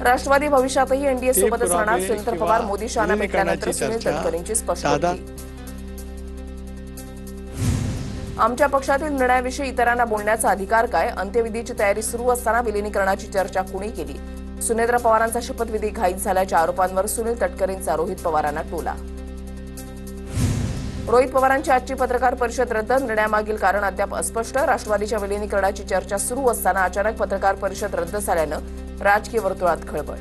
राष्ट्रवादी भविष्यातही एनडीए हे सोबतच राहणार. पुरावे सुनील किंवा पवार मोदी शहाना भेटल्यानंतर विलीनीकरणाची सुनील चर्चा तटकरेंची दादा स्पष्टोक्ती. आमच्या पक्षातील निर्णयाविषयी इतरांना बोलण्याचा अधिकार काय? अंत्यविधीची तयारी सुरू असताना विलीनीकरणाची चर्चा कुणी केली? सुनेत्र पवारांचा शपथविधी घाईत झाल्याच्या आरोपांवर सुनील तटकरेंचा रोहित पवारांना टोला. रोहित पवारांची आजची पत्रकार परिषद रद्द. निर्णयामागील कारण अद्याप अस्पष्ट. राष्ट्रवादीच्या विलीनीकरणाची चर्चा सुरू असताना अचानक पत्रकार परिषद रद्द झाल्यानं राजकीय वर्तुळात खळबळ.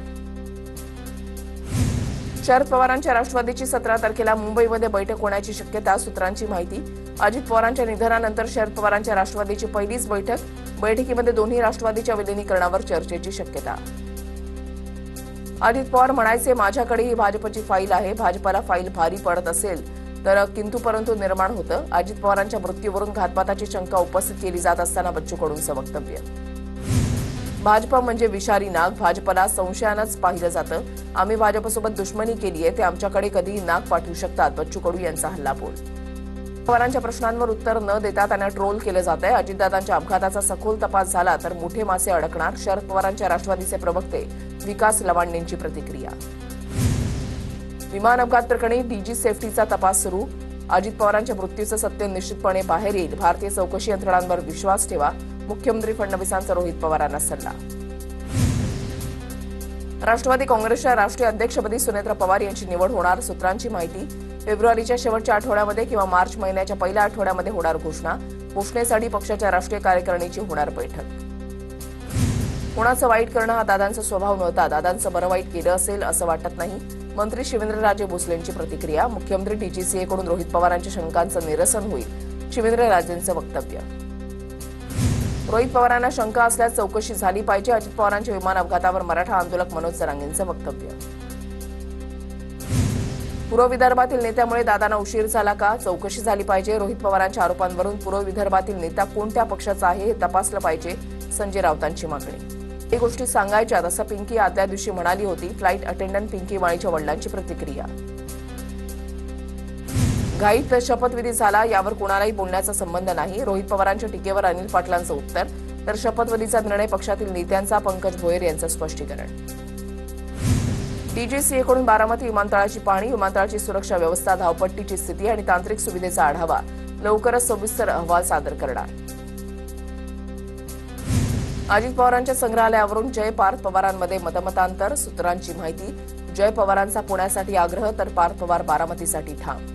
शरद पवारांच्या राष्ट्रवादीची 17 तारखेला मुंबईमध्ये बैठक होण्याची शक्यता. सूत्रांची माहिती. अजित पवारांच्या निधनानंतर शरद पवारांच्या राष्ट्रवादीची पहिलीच बैठक. बैठकीमध्ये दोन्ही राष्ट्रवादीच्या विलीनीकरणावर चर्चेची शक्यता. अजित पवार म्हणायचे, माझ्याकडे ही भाजपची फाईल आहे. भाजपला फाईल भारी पडत असेल तर किंतु परंतु निर्माण होतं. अजित पवारांच्या मृत्यूवरून घातपाताची शंका उपस्थित केली जात असताना बच्चू कडूंचं वक्तव्य. भाजप म्हणजे विषारी नाग. भाजपला संशयानंच पाहिलं जातं. आम्ही भाजपसोबत दुश्मनी केली आहे. ते आमच्याकडे कधीही नाग पाठवू शकतात. बच्चू कडू यांचा हल्लाबोल. पवारांच्या प्रश्नांवर उत्तर न देता त्यांना ट्रोल केलं जात आहे. अजितदादांच्या अपघाताचा सखोल तपास झाला तर मोठे मासे अडकणार. शरद पवारांच्या राष्ट्रवादीचे प्रवक्ते विकास लवांडेंची प्रतिक्रिया. विमान अपघात प्रकरणी डीजी सेफ्टीचा तपास सुरू. अजित पवारांच्या मृत्यूचं सत्य निश्चितपणे बाहेर येईल. भारतीय चौकशी यंत्रणांवर विश्वास ठेवा. मुख्यमंत्री फडणवीसांचा रोहित पवारांना सल्ला. राष्ट्रवादी काँग्रेसच्या राष्ट्रीय अध्यक्षपदी सुनेत्र पवार यांची निवड होणार. सूत्रांची माहिती. फेब्रुवारीच्या शेवटच्या आठवड्यामध्ये किंवा मार्च महिन्याच्या पहिल्या आठवड्यामध्ये होणार घोषणा. घोषणेसाठी पक्षाच्या राष्ट्रीय कार्यकारिणीची होणार बैठक. कोणाचं वाईट करणं हा दादांचा स्वभाव नव्हता. दादांचं बरं वाईट केलं असेल असं वाटत नाही. मंत्री शिवेंद्रराजे भोसलेंची प्रतिक्रिया. मुख्यमंत्री डीजीसीएकडून रोहित पवारांच्या शंकांचं निरसन होईल. शिवेंद्रराजेंचं वक्तव्य. रोहित पवारांना शंका असल्यास चौकशी झाली पाहिजे. अजित पवारांच्या विमान अपघातावर मराठा आंदोलक मनोज जरांगेंचं वक्तव्य. पूर्व विदर्भातील नेत्यामुळे दादांना उशीर झाला का? चौकशी झाली पाहिजे. रोहित पवारांच्या आरोपांवरून पूर्व विदर्भातील नेता कोणत्या पक्षाचा आहे हे तपासलं पाहिजे. संजय राऊतांची मागणी. ही गोष्टी सांगायच्यात असं पिंकी आदल्या दिवशी म्हणाली होती. फ्लाईट अटेंडंट पिंकी वाणीच्या वडिलांची प्रतिक्रिया. घाईत शपथविधी झाला यावर कोणालाही बोलण्याचा संबंध नाही. रोहित पवारांच्या टीकेवर अनिल पाटलांचं उत्तर. तर शपथविधीचा निर्णय पक्षातील नेत्यांचा. पंकज भोयर यांचं स्पष्टीकरण. डीजीसीएकडून बारामती विमानतळाची पाहणी. विमानतळाची सुरक्षा व्यवस्था, धावपट्टीची स्थिती आणि तांत्रिक सुविधेचा आढावा. लवकरच सविस्तर अहवाल सादर करणार. अजित पवारांच्या संग्रहालयावरून जय पार्थ पवारांमध्ये मतमतांतर. सूत्रांची माहिती. जय पवारांचा पुण्यासाठी आग्रह तर पार्थ पवार बारामतीसाठी ठाम.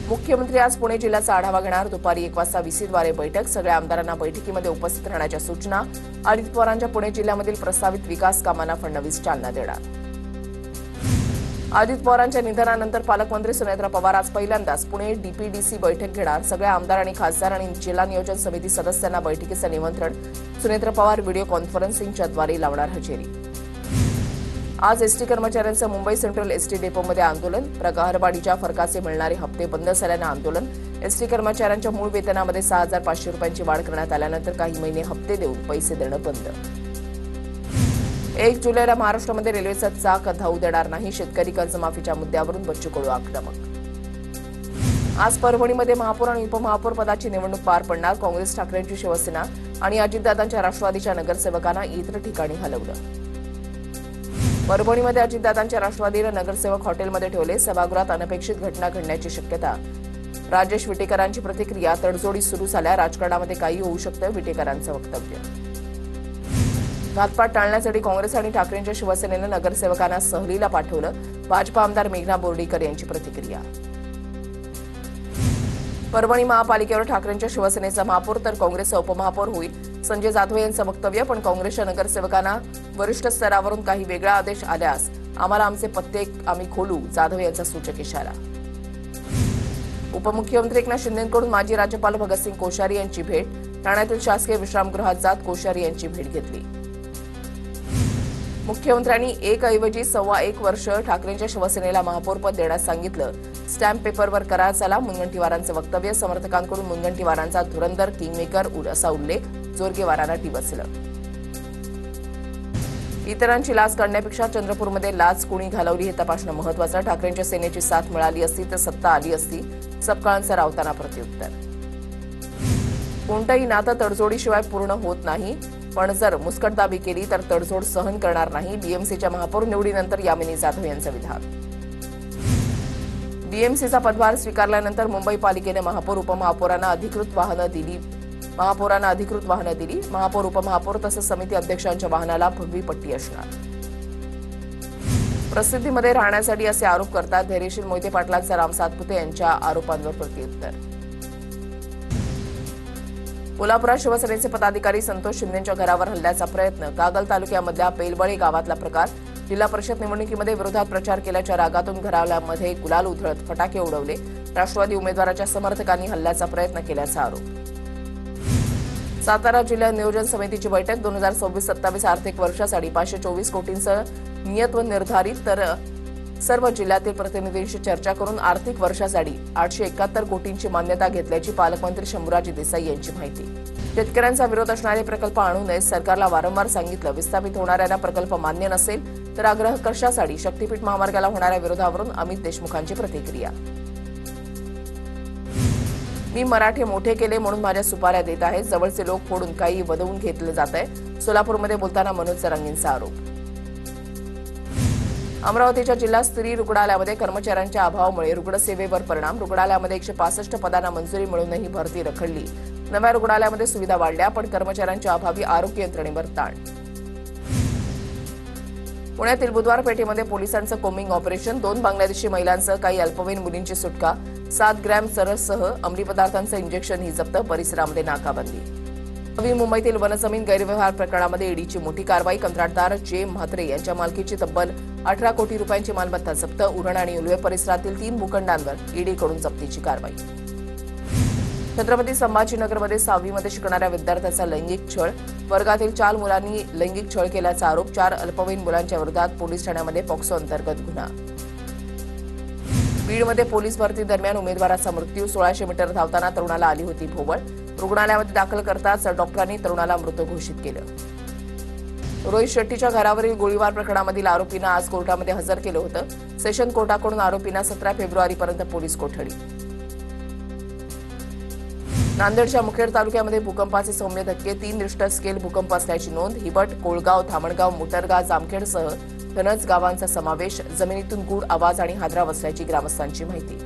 मुख्यमंत्री आज पुणे जिल्ह्याचा आढावा घेणार. दुपारी 1 वाजता व्हीसीद्वारे बैठक. सगळ्या आमदारांना बैठकीमध्ये उपस्थित राहण्याच्या सूचना. अजित पवारांच्या पुणे जिल्ह्यामधील प्रस्तावित विकास कामांना फडणवीस चालना देणार. अजित पवारांच्या निधनानंतर पालकमंत्री सुनेत्र पवार आज पहिल्यांदाच पुणे डीपीडीसी बैठक घेणार. सगळ्या आमदार आणि खासदार आणि जिल्हा नियोजन समिती सदस्यांना बैठकीचं निमंत्रण. सुनेत्र पवार व्हिडिओ कॉन्फरन्सिंगच्याद्वारे लावणार हजेरी. आज एसटी कर्मचाऱ्यांचं मुंबई सेंट्रल एसटी डेपोमध्ये आंदोलन. प्रगारवाढीच्या फरकाचे मिळणारे हप्ते बंद झाल्यानं आंदोलन. एसटी कर्मचाऱ्यांच्या मूळ वेतनामध्ये 6,500 रुपयांची वाढ करण्यात आल्यानंतर काही महिने हप्ते देऊन पैसे देणं बंद. 1 जुलैला महाराष्ट्रामध्ये रेल्वेचं चाक धावू देणार नाही. शेतकरी कर्जमाफीच्या मुद्द्यावरून बच्चू कडू आक्रमक. आज परभणीमध्ये महापौर आणि उपमहापौर पदाची निवडणूक पार पडणार. काँग्रेस, ठाकरेंची शिवसेना आणि अजितदादांच्या राष्ट्रवादीच्या नगरसेवकांना इतर ठिकाणी हलवलं. परभणीमध्ये अजितदादांच्या राष्ट्रवादीला नगरसेवक हॉटेलमध्ये ठेवले. सभागृहात अनपेक्षित घटना घडण्याची शक्यता. राजेश विटेकरांची प्रतिक्रिया. तडजोडी सुरू झाल्या. राजकारणामध्ये काही होऊ शकतं. विटेकरांचं वक्तव्य. घातपात टाळण्यासाठी काँग्रेस आणि ठाकरेंच्या शिवसेनेनं नगरसेवकांना सहलीला पाठवलं. भाजपा आमदार मेघना बोर्डीकर यांची प्रतिक्रिया. परभणी महापालिकेवर ठाकरेंच्या शिवसेनेचा महापौर तर काँग्रेसचा उपमहापौर होईल. संजय जाधव यांचं वक्तव्य. पण काँग्रेसच्या नगरसेवकांना वरिष्ठ स्तरावरून काही वेगळा आदेश आल्यास आम्हाला आमचे पत्ते आम्ही खोलू. जाधव यांचा सूचक इशारा. उपमुख्यमंत्री एकनाथ शिंदेंकडून माजी राज्यपाल भगतसिंग कोश्यारी यांची भेट. ठाण्यातील शासकीय विश्रामगृहात जात कोश्यारी यांची भेट घेतली. मुख्यमंत्र्यांनी 1 ऐवजी 1.25 वर्ष ठाकरेंच्या शिवसेनेला महापौरपद देण्यास सांगितलं. स्टॅम्प पेपरवर करार झाला. मुनगंटीवारांचं वक्तव्य. समर्थकांकडून मुनगंटीवारांचा धुरंदर किंगमेकर असा उल्लेख. जोरगेवारांना डिवचलं. इतरांची लाच काढण्यापेक्षा चंद्रपूरमध्ये लाच कोणी घालवली हे तपासणं महत्त्वाचं. ठाकरेंच्या सेनेची साथ मिळाली असती तर सत्ता आली असती. सपकाळांचं राऊतांना प्रत्युत्तर. कोणतंही नातं तडजोडीशिवाय पूर्ण होत नाही. पण जर मुस्कटदाबी केली तर तडजोड सहन करणार नाही. बीएमसीच्या महापौर निवडीनंतर यामिनी जाधव यांचं विधान. बीएमसीचा पदभार स्वीकारल्यानंतर मुंबई पालिकेने महापौर उपमहापौरांना अधिकृत वाहनं दिली. महापौर उपमहापौर तसंच समिती अध्यक्षांच्या वाहनाला भगवी पट्टी असणार. प्रसिद्धीमध्ये राहण्यासाठी असे आरोप करतात धैर्यशील मोहिते पाटलांचा राम सातपुते यांच्या आरोपांवर प्रत्युत्तर. कोल्हापुरात शिवसेनेचे पदाधिकारी संतोष शिंदेच्या घरावर हल्ल्याचा प्रयत्न. कागल तालुक्यामधल्या पेलबळे गावातला प्रकार. जिल्हा परिषद निवडणुकीमध्ये विरोधात प्रचार केल्याच्या रागातून घरामध्ये गुलाल उधळत फटाके उडवले. राष्ट्रवादी उमेदवाराच्या समर्थकांनी हल्ल्याचा प्रयत्न केल्याचा आरोप. सातारा जिल्हा नियोजन समितीची बैठक. 2026-27 आर्थिक वर्षासाठी 524 कोटींचं नियत व निर्धारित, तर सर्व जिल्ह्यातील प्रतिनिधींशी चर्चा करून आर्थिक वर्षासाठी 871 कोटींची मान्यता घेतल्याची पालकमंत्री शंभूराज देसाई यांची माहिती. शेतकऱ्यांचा विरोध असणारे प्रकल्प आणू नये. सरकारला वारंवार सांगितलं. विस्थापित होणाऱ्यांना प्रकल्प मान्य नसेल तर आग्रह कशासाठी. शक्तीपीठ महामार्गाला होणाऱ्या विरोधावरून अमित देशमुखांची प्रतिक्रिया. मी मराठे मोठे केले म्हणून माझ्या सुपाऱ्या देत आहेत. जवळचे लोक फोडून काही वदवून घेतलं जात आहे. सोलापूरमध्ये बोलताना मनोज चरंगींचा आरोप. अमरावतीच्या जिल्हा स्त्री रुग्णालयामध्ये कर्मचाऱ्यांच्या अभावामुळे रुग्णसेवेवर परिणाम. रुग्णालयामध्ये 165 पदांना मंजुरी मिळूनही भरती रखडली. नव्या रुग्णालयामध्ये सुविधा वाढल्या पण कर्मचाऱ्यांच्या अभावी आरोग्य यंत्रणेवर ताण. पुण्यातील बुधवार पेठेमध्ये पोलिसांचं कोम्बिंग ऑपरेशन. 2 बांगलादेशी महिलांसह काही अल्पवयीन मुलींची सुटका. 7 ग्रॅम चरससह अंमली पदार्थांचं इंजेक्शन ही जप्त. परिसरामध्ये नाकाबंदी. नवी मुंबईतील वनजमीन गैरव्यवहार प्रकरणामध्ये ईडीची मोठी कारवाई. कंत्राटदार जे म्हात्रे यांच्या मालकीची तब्बल 18 कोटी रुपयांची मालमत्ता जप्त. उरण आणि उलवे परिसरातील 3 भूखंडांवर ईडीकडून जप्तीची कारवाई. छत्रपती संभाजीनगरमध्ये 6वीमध्ये शिकणाऱ्या विद्यार्थ्याचा लैंगिक छळ. वर्गातील 4 मुलांनी लैंगिक छळ केल्याचा आरोप. 4 अल्पवयीन मुलांच्या विरोधात पोलीस ठाण्यामध्ये पॉक्सो अंतर्गत गुन्हा. बीडमध्ये पोलीस भरती दरम्यान उमेदवाराचा मृत्यू. 1600 मीटर धावताना तरुणाला आली होती भोवळ. रुग्णालयामध्ये दाखल करताच डॉक्टरांनी तरुणाला मृत घोषित केलं. रोहित शेट्टीच्या घरावरील गोळीबार प्रकरणामधील आरोपींना आज कोर्टामध्ये हजर केलं होतं. सेशन कोर्टाकडून आरोपींना 17 फेब्रुवारीपर्यंत पोलीस कोठडी. नांदेडच्या मुखेड तालुक्यामध्ये भूकंपाचे सौम्य धक्के. 3 रिश्टर स्केल भूकंप असल्याची नोंद. हिबट, कोळगाव, धामणगाव, मोटरगाव, जामखेडसह धनज गावांचा समावेश. जमिनीतून गूढ आवाज आणि हादरा बसल्याची ग्रामस्थांची माहिती.